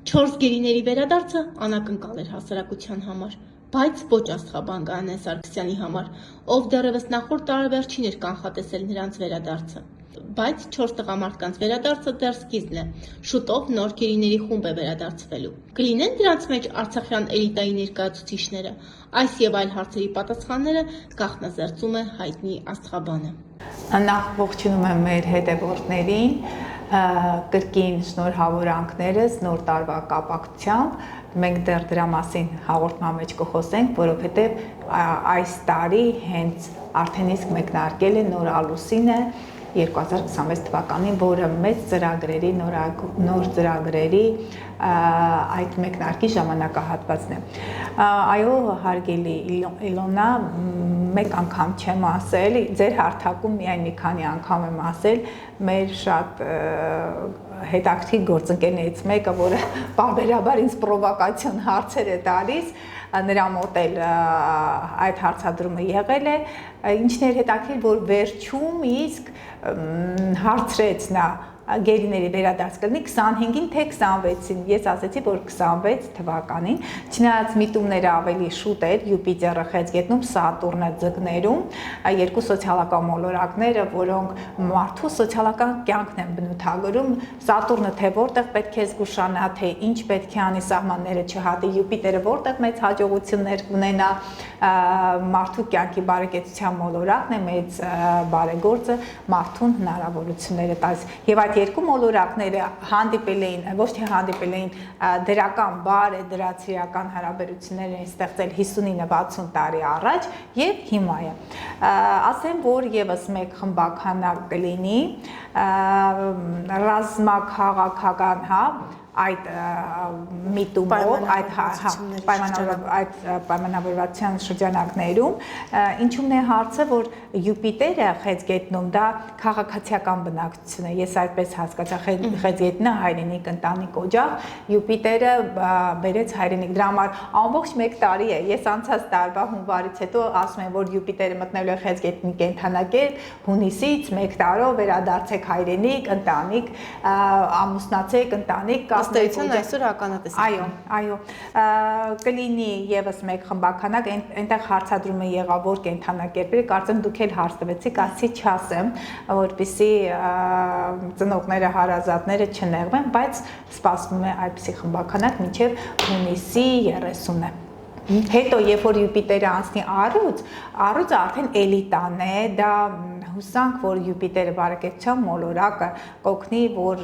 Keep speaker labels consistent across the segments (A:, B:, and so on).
A: 4 գերիների վերադարձը անակնկալ էր հասարակության համար, բայց ոչ Աստղաբան Գայանե Սարգսյանի համար, ով դեռևս նախորդ տարեվերջին էր կանխատեսել նրանց վերադարձը։ Բայց 4 տղամարդկանց վերադարձը դեռ սկիզբն է, շուտով նոր գերիների խումբ է վերադարձվելու։ Կլինեն դրանց մեջ արցախյան էլիտայի ներկայացուցիչները, այս եւ այլ հարցերի պատասխանները գաղտնազերծում է հայտնի Աստղաբանը։
B: Նախ ողջունում եմ մեր հետևորդներին, կրկին շնորհավորանքներս նոր տարվա կապակցությամբ, մենք դեռ դրա մասին հաղորդման մեջ կխոսենք, որովհետև այս տարի հենց արդեն իսկ մեկնարկել է նոր ալուսինը 2026 թվականին, որը մեծ ծրագրերի, նոր ծրագրերի այդ մեկնարկի ժամանակահատվածն է։ Այո, հարգելի Իլոնա, մեկ անգամ չեմ ասել, ձեր հարթակում միայն մի քանի անգամ եմ ասել, մեր շատ հետաքրքիր գործընկերներից մեկը, որը պարբերաբար ինձ պրովոկացիոն հարցեր է տալիս, նրա մոտ էլ այդ հարցադրումը եղել է, ինչն էր հետաքրքիր, որ վերջում իսկ հարցրեց նա գերիների վերադարձ կլինի 25-ին թե 26-ին, ես ասեցի, որ 26 թվականին, չնայած միտումները ավելի շուտ էր, Յուպիտերը խեցգետնում, Սատուրնը ձկներում, երկու սոցիալական մոլորակները, որոնք մարդու սոցիալական կյանքն են բնութագրում, Սատուրնը թե որտեղ պետք է զգուշանա, թե ինչ պետք է անի, սահմանները չհատի, Յուպիտերը որտեղ մեծ հաջողություններ կունենա, մարդու կյանքի բարեկեցության մոլորակն է, մեծ բարեգործը մարդուն հնարավորությունները տալիս, եւ այդ երկու մոլորակները հանդիպել էին, ոչ թե հանդիպել էին, դրական բարեդրացիական հարաբերություններ են ստեղծել 59-60 տարի առաջ եւ հիմա է։ Ասեմ, որ եւս մեկ խմբականակ կլինի, ռազմաքաղաքական, այդ միտումով, այդ պայմանավորվածության շրջանակներում, ինչումն է հարցը, որ Յուպիտերը խեցգետնում, դա քաղաքացիական բնակչություն է, ես այդպես հասկացա, խեցգետնը հայրենիք, ընտանիք, օջախ, Յուպիտերը բերեց հայրենիք, դրա համար ամբողջ մեկ տարի է, ես անցած տարվա հունվարից հետո ասում եմ, որ Յուպիտերը մտնելու է խեցգետնի կենդանակերպ, հունիսից մեկ տարով վերադարձեք հայրենիք, ընտանիք, ամուսնացեք, ընտանիք,
A: ըստ էության այսօր ականատես։
B: Այո, կլինի եւս մեկ խմբականակ, այնտեղ հարցադրումը եղավ, որ կենդանակերպերը, կարծեմ դուք էլ հարց տվեցիք, ասի չասեմ, որպեսզի ծնողները, հարազատները չնեղվեն, բայց սպասվում է այդպիսի խմբականակ մինչև հունիսի 30-ը։ Հետո, երբ որ Յուպիտերը անցնի առյուծը արդեն էլիտան է, դա հուսանք, որ Յուպիտերը բարեկեցության մոլորակը կօգնի, որ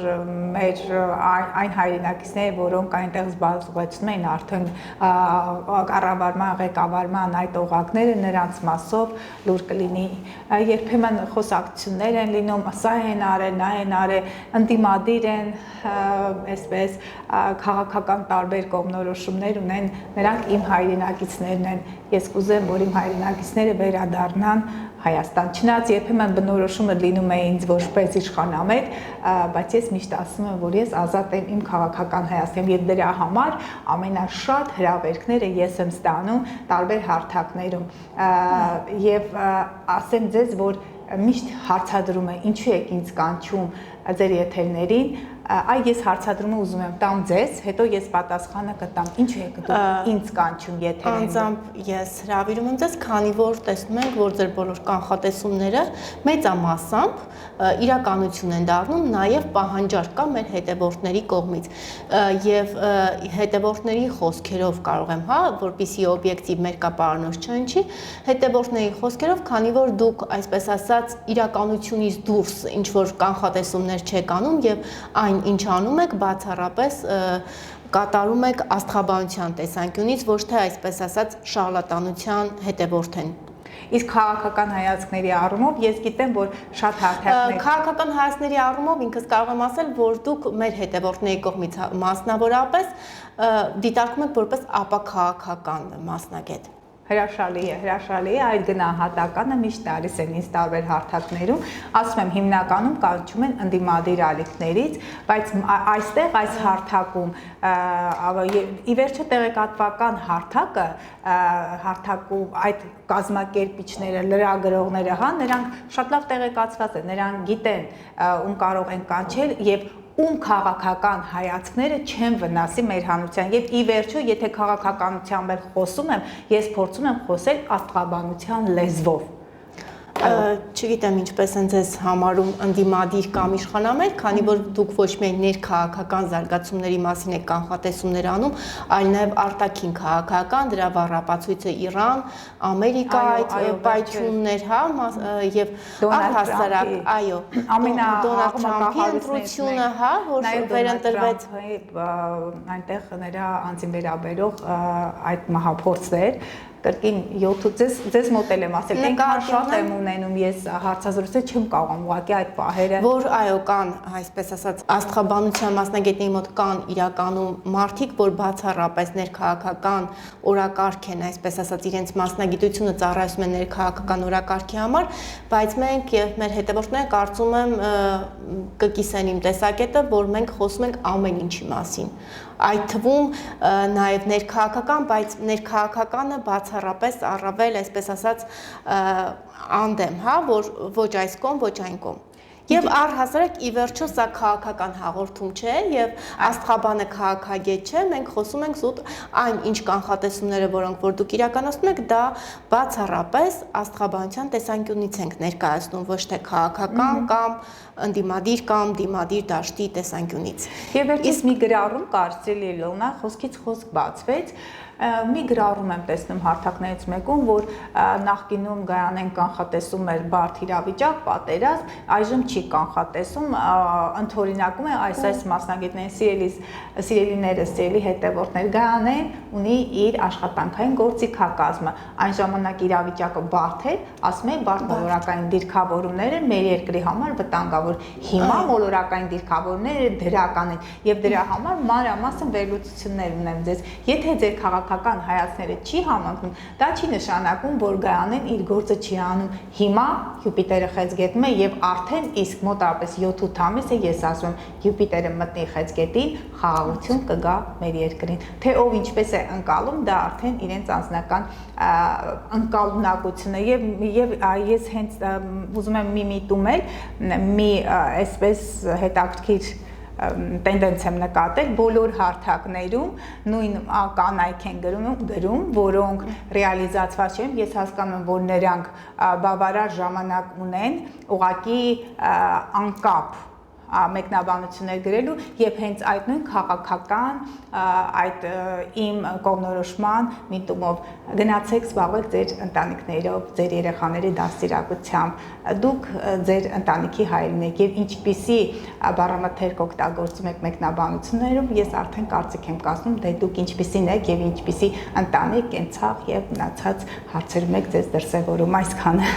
B: մեր այն հայրենակիցները, որոնք այնտեղ զբաղեցնում են արդեն կառավարման, ղեկավարման այդ օղակները, նրանց մասով լուր կլինի։ Երբեմն խոսակցություններ են լինում, սա են արել, նա են արել, ընդդիմադիր են, այսպես քաղաքական տարբեր կողմնորոշումներ ունեն, նրանք իմ հայրենակիցներն են, ես կուզեմ, որ իմ հայրենակիցները վերադառնան Հայաստան, չնայած երբեմն բնորոշումը լինում է ինձ որպես իշխանամետ, բայց ես միշտ ասում եմ, որ ես ազատ եմ իմ քաղաքական Հայաստանում եւ դրա համար ամենաշատ հրավերքները ես եմ ստանում տարբեր հարթակներում եւ ասեմ ձեզ, որ միշտ հարցադրում է ինչու եք ինձ կանչում ձեր եթերներին, այ ես հարցադրումը ուզում եմ տամ ձեզ, հետո ես պատասխանը կտամ, ինչու եք դուք ինձ կանչում եթերին։
A: Անձամբ ես հրավիրում եմ ձեզ, քանի որ տեսնում ենք, որ ձեր բոլոր կանխատեսումները մեծամասամբ իրականություն են դառնում, նաև պահանջարկ կա մեր հետևորդների կողմից եւ հետևորդների խոսքերով կարող եմ, որպեսզի օբյեկտիվ մերկապարանոց չընչի, հետևորդների խոսքերով, քանի որ դուք այսպես ասած իրականությունից դուրս ինչ որ կանխատեսումներ չեք անում եւ այն ինչ անում եք, բացառապես կատարում եք աստղաբանության տեսանկյունից, ոչ թե այսպես ասած շարլատանության հետևորդ են։
B: Իսկ քաղաքական հայացքների առումով ես գիտեմ, որ շատ հարթակներ
A: քաղաքական հայացքների առումով ինքս կարող եմ ասել, որ դուք մեր հետևորդների կողմից մասնավորապես դիտարկում եք որպես ապաքաղաքական մասնագետ։
B: Հրաշալի է, այդ գնահատականը միշտ տալիս են ինձ տարբեր հարթակներում, ասում եմ հիմնականում կանչում են ընդդիմադիր ալիքներից, բայց այստեղ այս հարթակում ի վերջո տեղեկատվական հարթակում այդ կազմակերպիչները, լրագրողները, նրանք շատ լավ տեղեկացված են, նրանք գիտեն ում կարող են կանչել եւ ում քաղաքական հայացքները չեն վնասի մեր հանրության եւ ի վերջո եթե քաղաքականությամբ էլ խոսում եմ, ես փորձում եմ խոսել աստղաբանության լեզվով։
A: Չգիտեմ ինչպես են ձեզ համարում ընդդիմադիր կամ իշխանամետ, քանի որ դուք ոչ միայն ներքաղաքական զարգացումների մասին եք կանխատեսումներ անում, այլ նաև արտաքին քաղաքական, դրա վառապացույցը Իրան, Ամերիկա այդ պայթյուններ, հա, եւ առհասարակ, այո, Դոնալդ Թրամփի ընտրությունը, հա, որ վերընտրվեց
B: այնտեղ նրա անձին վերաբերող այդ մահափորձեր կրկին 7 ձեզ մոտել եմ ասել, այնքան շատ եմ ունենում ես հարցազրույցը չեմ կարողանում ուղղակի այդ պահերը
A: որ այո կան այսպես ասած աստղաբանության մասնագետների մոտ կան իրականում մարդիկ որ բացառապես ներքաղաքական օրակարգ են այսպես ասած իրենց մասնագիտությունը ծառայում են ներքաղաքական օրակարգի համար բայց մենք եւ մեր հետևորդները կարծում եմ կկիսեն իմ տեսակետը որ մենք խոսում ենք ամեն ինչի մասին այդ թվում նաև ներքաղաքական, բայց ներքաղաքականը բացառապես առավել, այսպես ասած, անդեմ, հա, որ ոչ այս կողմ, ոչ այն կողմ։ Եվ առհասարակ ի վերջո սա քաղաքական հաղորդում չէ եւ աստղաբանը քաղաքագետ չէ, մենք խոսում ենք զուտ այն ինչ կանխատեսումները, որոնք որ դուք իրականացնում եք, դա բացառապես աստղաբանության տեսանկյունից ենք ներկայացնում, ոչ թե քաղաքական կամ ընդդիմադիր կամ դիմադիր դաշտի տեսանկյունից։
B: Եվ վերջից մի գրառում կարծելի լոնա խոսքից խոսք բացվեց մի գրառում եմ տեսնում հարթակներից մեկում, որ նախկինում Գայանեն կանխատեսում էր բարդ իրավիճակ, պատերազմ, այժմ չի կանխատեսում, ընդօրինակում է այս մասնագետներին սիրելիները, սիրելի հետևորդներ, Գայանեն ունի իր աշխատանքային գործիքակազմը, այն ժամանակ իրավիճակը բարդ էր, ասում է բարդ մոլորակային դիրքավորումները մեր երկրի համար վտանգավոր, հիմա մոլորակային դիրքավորումները դրական են եւ դրա համար մանրամասն վերլուծություններ ունեմ ձեզ, եթե ձեր քաղաքական հայացքները չի համընկնում, դա չի նշանակում, որ Գայանեն իր գործը չի անում։ Հիմա Յուպիտերը խեցգետում է եւ արդեն իսկ մոտավորապես 7-8 ամիս է ես ասում Յուպիտերը մտնի խեցգետին, խաղաղություն կգա մեր երկրին։ Թե ով ինչպես է ընկալում, դա արդեն իրենց անձնական ընկալունակությունը եւ ես հենց ուզում եմ մի միտում էլ մի այսպես հետաքրքիր տենդենս եմ նկատել բոլոր հարթակներում նույն կանայք են գրում, որոնք ռեալիզացված չեն, ես հասկանում եմ, որ նրանք բավարար ժամանակ ունեն, ուղղակի անկապ մեկնաբանություններ գրելու եւ հենց այդ նույն քաղաքական այդ իմ կողմնորոշման միտումով գնացեք զբաղվեք ձեր ընտանիքներով, ձեր երեխաների դաստիարակությամբ, դուք ձեր ընտանիքի հայրն եք եւ ինչպիսի բառամթերք օգտագործում եք մեկնաբանություններում, ես արդեն կարծիք եմ կազմում, դե դուք ինչպիսին եք եւ ինչպիսի ընտանիք, կենցաղ եւ մնացած հարցերում եք ձեզ դրսեւորում այսքանը։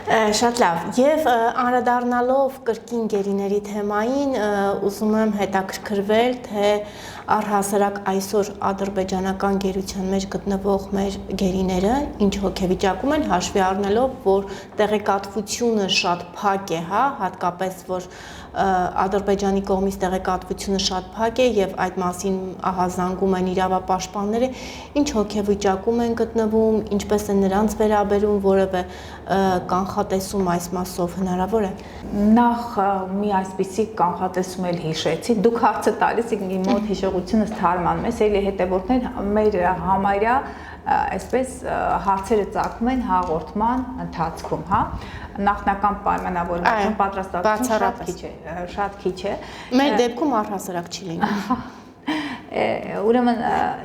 A: Շատ լավ, եւ անդրադառնալով կրկին գերիների թեմային, ուզում եմ հետաքրքրվել, թե առհասարակ այսօր ադրբեջանական գերության մեջ գտնվող մեր գերիները ինչ հոգեվիճակում են, հաշվի առնելով, որ տեղեկատվությունը շատ փակ է, հա, հատկապես որ Ադրբեջանի կողմից տեղեկատվությունը շատ փակ է եւ այդ մասին ահազանգում են իրավապաշտպանները, ինչ հոգեվիճակում են գտնվում, ինչպես են նրանց վերաբերում, որևէ կանխատեսում այս մասով հնարավոր է։
B: Նախ մի այսպիսի կանխատեսում էլ հիշեցի, դուք հարցը տալիս եք մի մոտ հիշողությունս թարմանում ես, ելի հետևորդներ մեր համարյա այսպես հարցերը ծագում են հաղորդման ընթացքում, հա, նախնական պայմանավորվածություն պատրաստվածություն շատ քիչ է։
A: Մեր դեպքում առհասարակ չի լինում։
B: Ուրեմն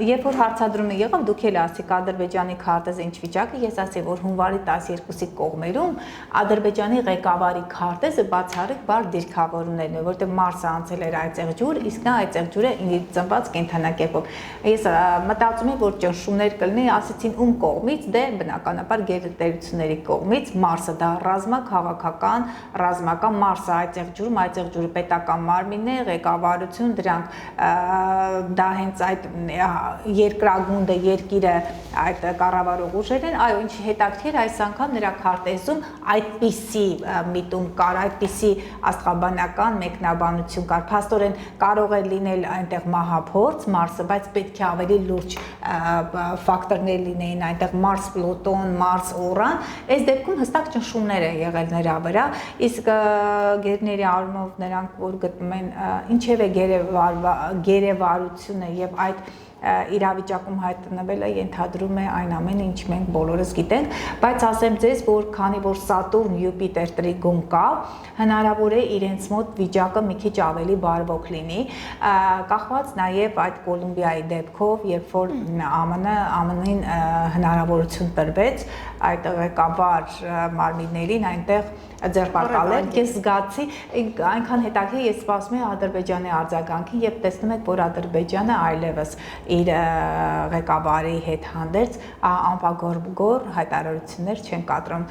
B: երբ որ հարցադրումը եղավ դուք էլ ասիք Ադրբեջանի քարտեզը ինչ վիճակը ես ասի որ հունվարի 12-ի կողմերում Ադրբեջանի ղեկավարի քարտեզը բացառիկ բար դիրքավորումներն է որտեղ Մարսը անցել էր այծեղ ջուր իսկ նա այծեղ ջուրը ինձ ծնված կենթանակերպով ես մտածում եմ որ ճնշումներ կլինի ասեցին ում կողմից դե բնականաբար գերտերությունների կողմից Մարսը դա ռազմաքաղաքական ռազմական Մարսը այծեղ ջուրը պետական մարմիններ ղեկավարություն դրանք դա հենց այդ երկրագունդը, երկիրը այդ կառավարող ուժերն են, այո, ինչի հետաքրքիր այս անգամ նրա քարտեզում այդպիսի միտում կար, այդպիսի աստղաբանական մեկնաբանություն կար, փաստորեն կարող է լինել այնտեղ մահափորձ Մարսը, բայց պետք է ավելի լուրջ ֆակտորներ լինեին այնտեղ Մարս, Պլուտոն, Մարս, Օրան, այս դեպքում հստակ ճնշումներ են եղել նրա վրա, իսկ գերների առումով նրանք որ գտնում են ինչևէ գերեվարությունը եւ այդ իրավիճակում հայտնվելը ենթադրում է այն ամենը, ինչ մենք բոլորս գիտենք, բայց ասեմ ձեզ, որ քանի որ Սատուրն, Յուպիտեր տրիգոն կա, հնարավոր է իրենց մոտ վիճակը մի քիչ ավելի բարվոք լինի, կախված նաև այդ Կոլումբիայի դեպքով, երբ որ ԱՄՆ-ին հնարավորություն տրվեց այդ ղեկավար մարմիններին այնտեղ ձերբակալել, ես զգացի, այնքան հետաքրքիր ես սպասում եմ Ադրբեջանի արձագանքին եւ տեսնում եք, որ Ադրբեջանը այլևս իր ղեկավարի հետ հանդերձ անպագոր հայտարարություններ չեն կատարում։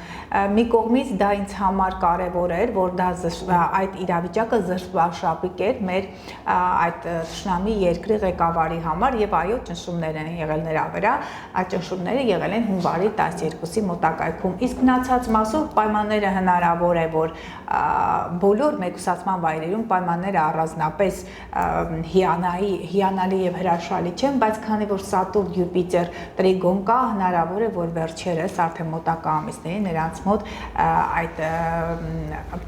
B: Մի կողմից դա ինձ համար կարևոր էր, որ դա այդ իրավիճակը զրպաշապիկ էր մեր այդ թշնամի երկրի ղեկավարի համար եւ այո, ճնշումներ են եղել նրա վրա, այդ ճնշումները եղել են հունվարի 12-ի մոտակայքում։ Իսկ մնացած մասով պայմանները հնարավոր է, որ բոլոր մեկուսացման վայրերում պայմանները առանձնապես հիանալի եւ հրաշալի չեն, բայց քանի որ Սատուրն, Յուպիտեր տրիգոն կա, հնարավոր է, որ վերջերս արդեն մոտակա ամիսներին նրանց մոտ այդ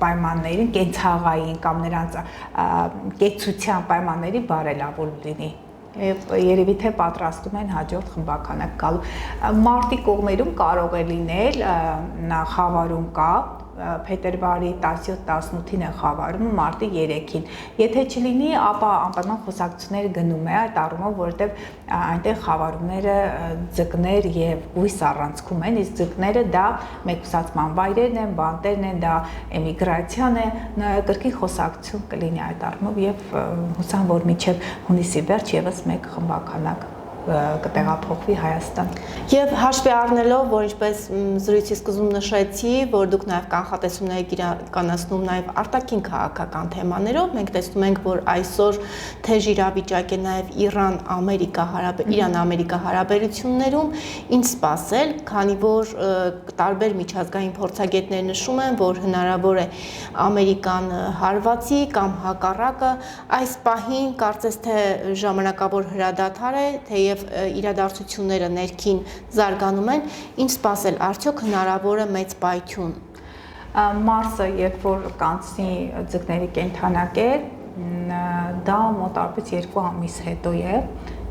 B: պայմաններին կենցաղային կամ նրանց կեցության պայմանների բարելավում լինի։ Եվ երևի թե պատրաստում են հաջորդ խմբականը գալու։ Մարտի կողմերում կարող է լինել խավարում կա, փետրվարի 17-18-ին է խավարումը, մարտի 3-ին։ Եթե չլինի, ապա անպայման խոսակցությունները գնում է այդ առումով, որովհետև այնտեղ խավարումները ձկներ եւ հույս առանցքում են, իսկ ձկները դա մեկուսացման վայրերն են, բանտերն են, դա էմիգրացիան է, կրկին խոսակցություն կլինի այդ առումով եւ հուսամ, որ մինչեւ հունիսի վերջ եւս մեկ խմբականակ կտեղափոխվի Հայաստան։
A: Եվ հաշվի առնելով, որ ինչպես զրույցի սկզբում նշեցի, որ դուք նաև կանխատեսումներ իրականացնում նաև արտաքին քաղաքական թեմաներով, մենք տեսնում ենք, որ այսօր թեժ իրավիճակ է նաև Իրան-Ամերիկա հարաբերություններում, ինչ սպասել, քանի որ տարբեր միջազգային փորձագետներ նշում են, որ հնարավոր է Ամերիկան հարվածի կամ հակառակը, այս պահին կարծես թե ժամանակավոր հրադադար է, թեև իրադարձությունները ներքին զարգանում են, ինչ սպասել, արդյոք հնարավոր է մեծ պայթյուն։
B: Մարսը, երբ որ կանցնի ձկների կենդանակեր, դա մոտավորապես 2 ամիս հետո է,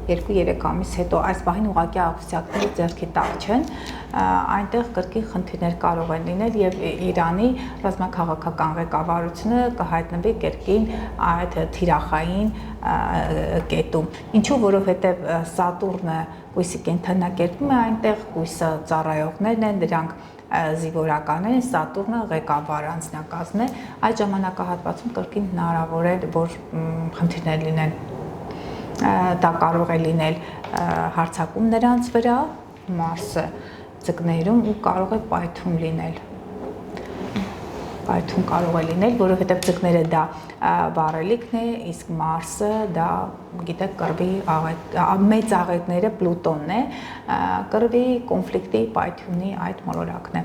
B: 2-3 ամիս հետո այս պահին ուղղակի աղյուսակները ձեռքի տակ չեն, այնտեղ կրկին խնդիրներ կարող են լինել եւ Իրանի ռազմաքաղաքական ղեկավարությունը կհայտնվի կրկին այդ թիրախային կետում։ Ինչու, որովհետեւ Սատուրնը հույսի կենդանակերպում է այնտեղ, հույսը ծառայողներն են, դրանք զինվորականներ են, Սատուրնը ղեկավար անձնակազմն է, այդ ժամանակահատվածում կրկին հնարավոր է, որ խնդիրներ լինեն։ Դա կարող է լինել հարձակում նրանց վրա, Մարսը ձկներում ու կարող է պայթյուն լինել։ Պայթյուն կարող է լինել, որովհետև ձկները դա վառելիքն է, իսկ Մարսը դա, գիտեք, կռվի մեծ աղետները Պլուտոնն է, կռվի, կոնֆլիկտի, պայթյունի այդ մոլորակն է։